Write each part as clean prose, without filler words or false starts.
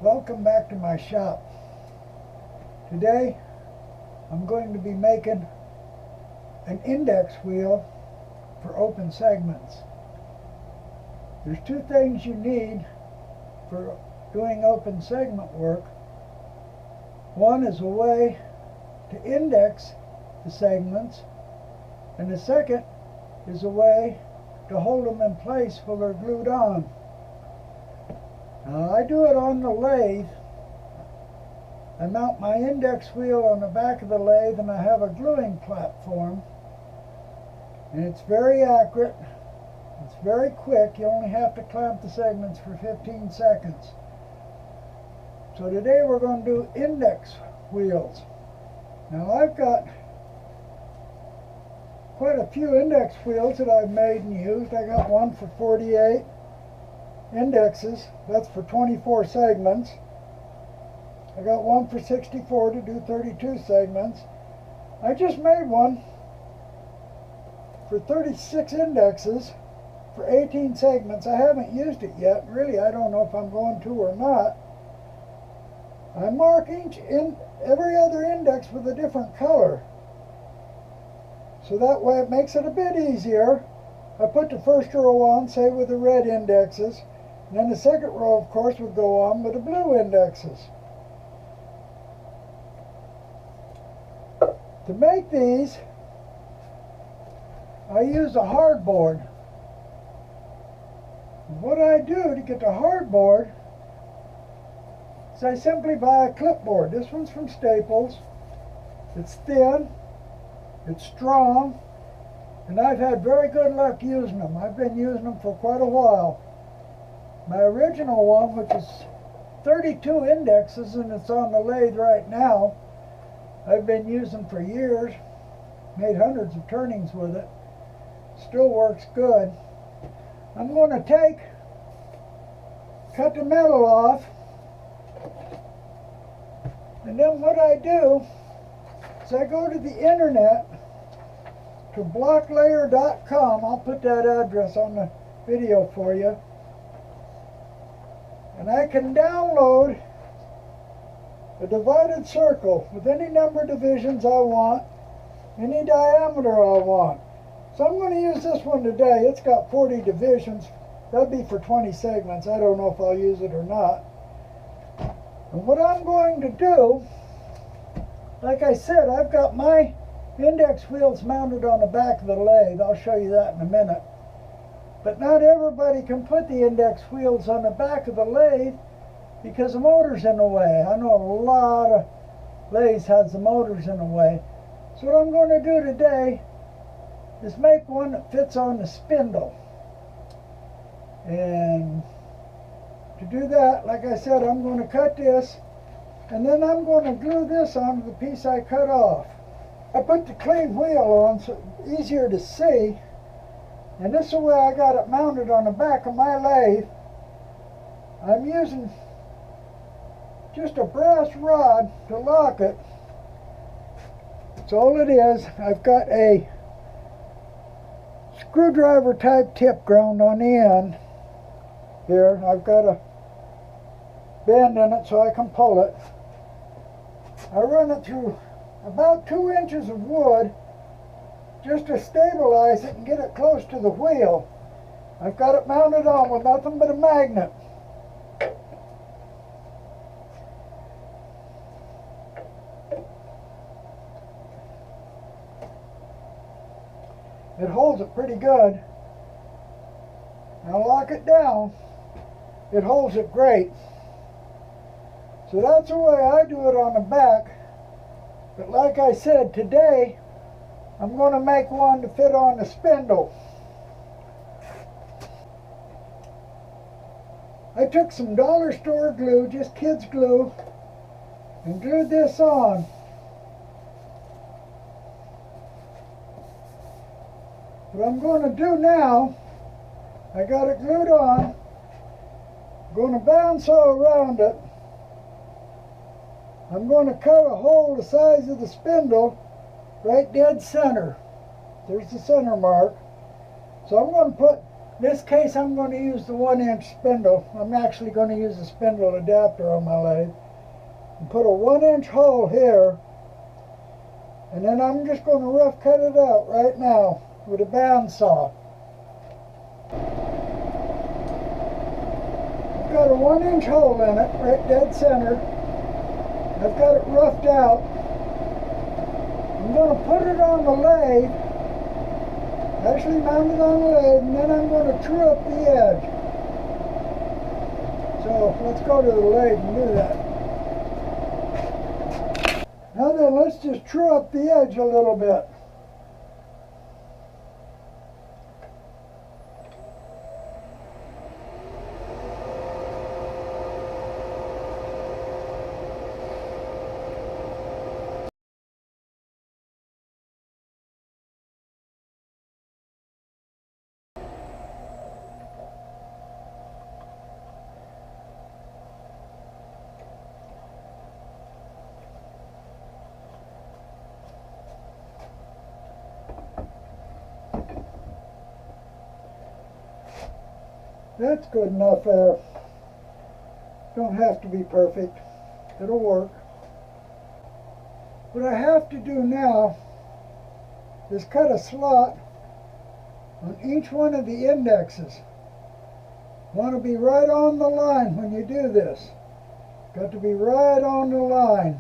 Welcome back to my shop. Today I'm going to be making an index wheel for open segments. There's two things you need for doing open segment work. One is a way to index the segments, and the second is a way to hold them in place while they're glued on. Now I do it on the lathe. I mount my index wheel on the back of the lathe, and I have a gluing platform, and it's very accurate. It's very quick. You only have to clamp the segments for 15 seconds. So today we're going to do index wheels. Now I've got quite a few index wheels that I've made and used. I got one for 48 indexes. That's for 24 segments. I got one for 64 to do 32 segments. I just made one for 36 indexes for 18 segments. I haven't used it yet. Really, I don't know if I'm going to or not. I mark every other index with a different color. So that way it makes it a bit easier. I put the first row on, say, with the red indexes. And then the second row, of course, would go on with the blue indexes. To make these, I use a hardboard. What I do to get the hardboard is I simply buy a clipboard. This one's from Staples. It's thin, it's strong, and I've had very good luck using them. I've been using them for quite a while. My original one, which is 32 indexes, and it's on the lathe right now, I've been using for years, made hundreds of turnings with it. Still works good. I'm going to cut the metal off, and then what I do is I go to the internet to blocklayer.com. I'll put that address on the video for you. And I can download a divided circle with any number of divisions I want, any diameter I want. So I'm going to use this one today. It's got 40 divisions. That'd be for 20 segments. I don't know if I'll use it or not. And what I'm going to do, like I said, I've got my index wheels mounted on the back of the lathe. I'll show you that in a minute. But not everybody can put the index wheels on the back of the lathe because the motor's in the way. I know a lot of lathes has the motors in the way. So what I'm going to do today is make one that fits on the spindle. And to do that, like I said, I'm going to cut this, and then I'm going to glue this onto the piece I cut off. I put the clean wheel on so it's easier to see, and this is the way I got it mounted on the back of my lathe. I'm using just a brass rod to lock it. That's all it is. I've got a screwdriver type tip ground on the end here. I've got a bend in it so I can pull it. I run it through about 2 inches of wood just to stabilize it and get it close to the wheel. I've got it mounted on with nothing but a magnet. It holds it pretty good. Now lock it down. It holds it great. So that's the way I do it on the back. But like I said, today I'm going to make one to fit on the spindle. I took some dollar store glue, just kids glue, and glued this on. What I'm going to do now, I got it glued on, I'm going to bandsaw around it. I'm going to cut a hole the size of the spindle right dead center. There's the center mark. So I'm going to put In this case, I'm going to use the 1-inch spindle. I'm actually going to use a spindle adapter on my lathe. And put a 1-inch hole here. And then I'm just going to rough cut it out right now with a bandsaw. I've got a 1-inch hole in it, right dead center. I've got it roughed out. I'm going to put it on the lathe, actually mount it on the lathe, and then I'm going to true up the edge. So let's go to the lathe and do that. Now then, let's just true up the edge a little bit. That's good enough there. Don't have to be perfect. It'll work. What I have to do now is cut a slot on each one of the indexes. Want to be right on the line when you do this. Got to be right on the line.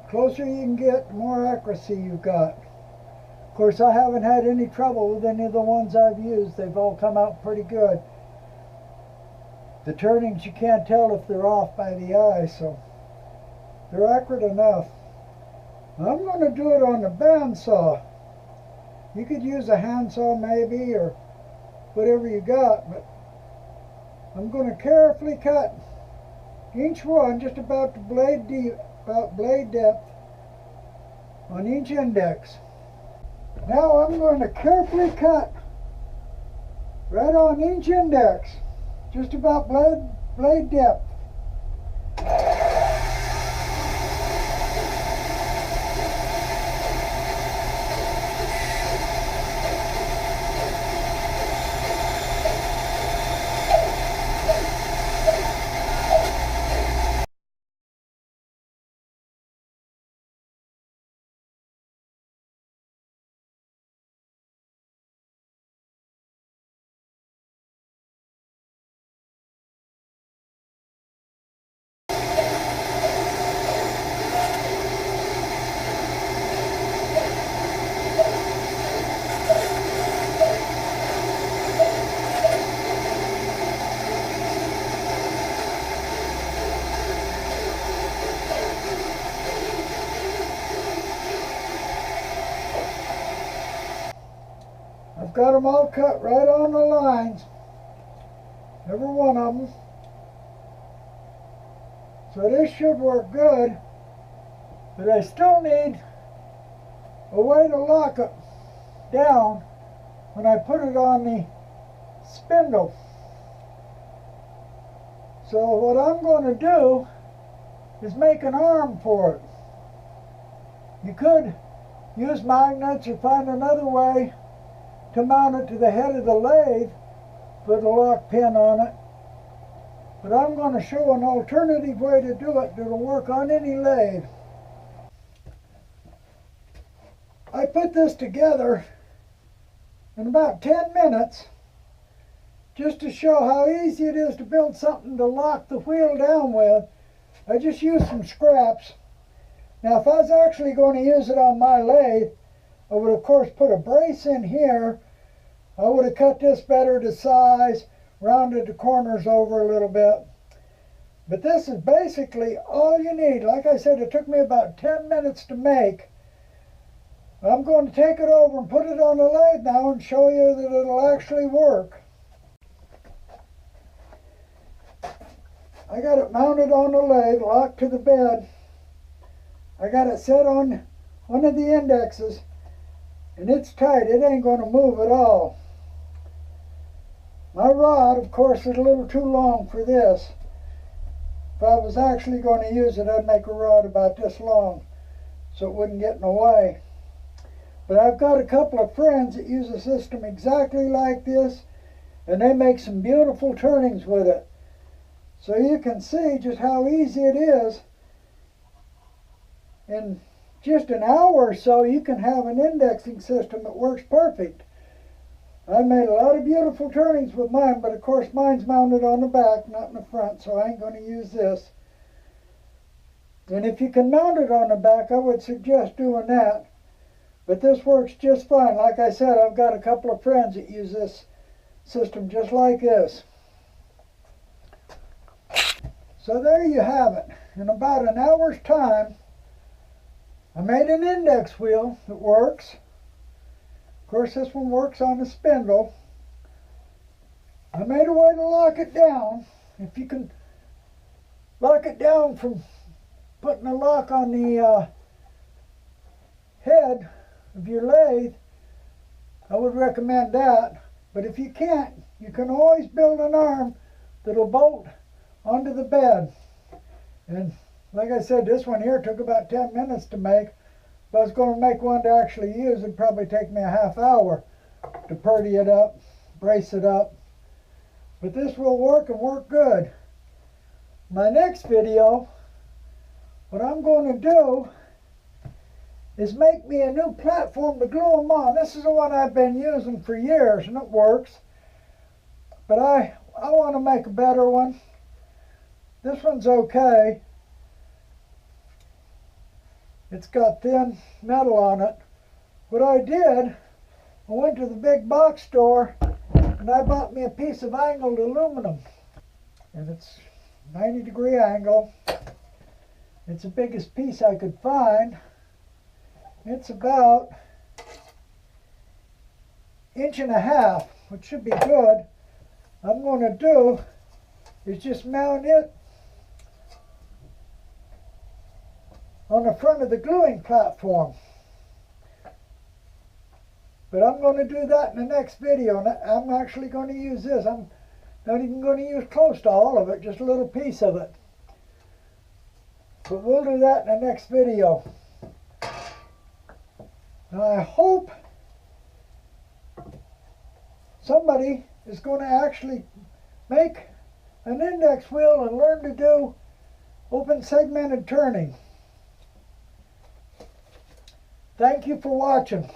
The closer you can get, the more accuracy you've got. Of course, I haven't had any trouble with any of the ones I've used. They've all come out pretty good. The turnings, you can't tell if they're off by the eye, so they're accurate enough. I'm going to do it on the bandsaw. You could use a handsaw maybe, or whatever you got, but I'm going to carefully cut each one just about the blade deep, about blade depth on each index. Now I'm going to carefully cut right on each index, just about blade depth. Got them all cut right on the lines, every one of them. So this should work good, but I still need a way to lock it down when I put it on the spindle. So what I'm going to do is make an arm for it. You could use magnets or find another way to mount it to the head of the lathe, put a lock pin on it. But I'm going to show an alternative way to do it that'll work on any lathe. I put this together in about 10 minutes just to show how easy it is to build something to lock the wheel down with. I just used some scraps. Now if I was actually going to use it on my lathe, I would of course put a brace in here. I would have cut this better to size, rounded the corners over a little bit. But this is basically all you need. Like I said, it took me about 10 minutes to make. I'm going to take it over and put it on the lathe now and show you that it'll actually work. I got it mounted on the lathe, locked to the bed. I got it set on one of the indexes, and it's tight. It ain't going to move at all. My rod, of course, is a little too long for this. If I was actually going to use it, I'd make a rod about this long so it wouldn't get in the way. But I've got a couple of friends that use a system exactly like this, and they make some beautiful turnings with it. So you can see just how easy it is. In just an hour or so, you can have an indexing system that works perfect. I made a lot of beautiful turnings with mine, but of course mine's mounted on the back, not in the front, so I ain't going to use this. And if you can mount it on the back, I would suggest doing that. But this works just fine. Like I said, I've got a couple of friends that use this system just like this. So there you have it. In about an hour's time, I made an index wheel that works. Of course, this one works on a spindle. I made a way to lock it down. If you can lock it down from putting a lock on the head of your lathe, I would recommend that. But if you can't, you can always build an arm that'll bolt onto the bed. And like I said, this one here took about 10 minutes to make. If I was going to make one to actually use, it'd probably take me a half hour to purdy it up, brace it up. But this will work and work good. My next video, what I'm going to do is make me a new platform to glue them on. This is the one I've been using for years and it works. But I want to make a better one. This one's okay. It's got thin metal on it. What I did, I went to the big box store and I bought me a piece of angled aluminum. And it's 90-degree angle. It's the biggest piece I could find. It's about 1.5 inches, which should be good. I'm going to do is just mount it on the front of the gluing platform. But I'm going to do that in the next video. And I'm actually going to use this. I'm not even going to use close to all of it, just a little piece of it. But we'll do that in the next video. And I hope somebody is going to actually make an index wheel and learn to do open segmented turning. Thank you for watching.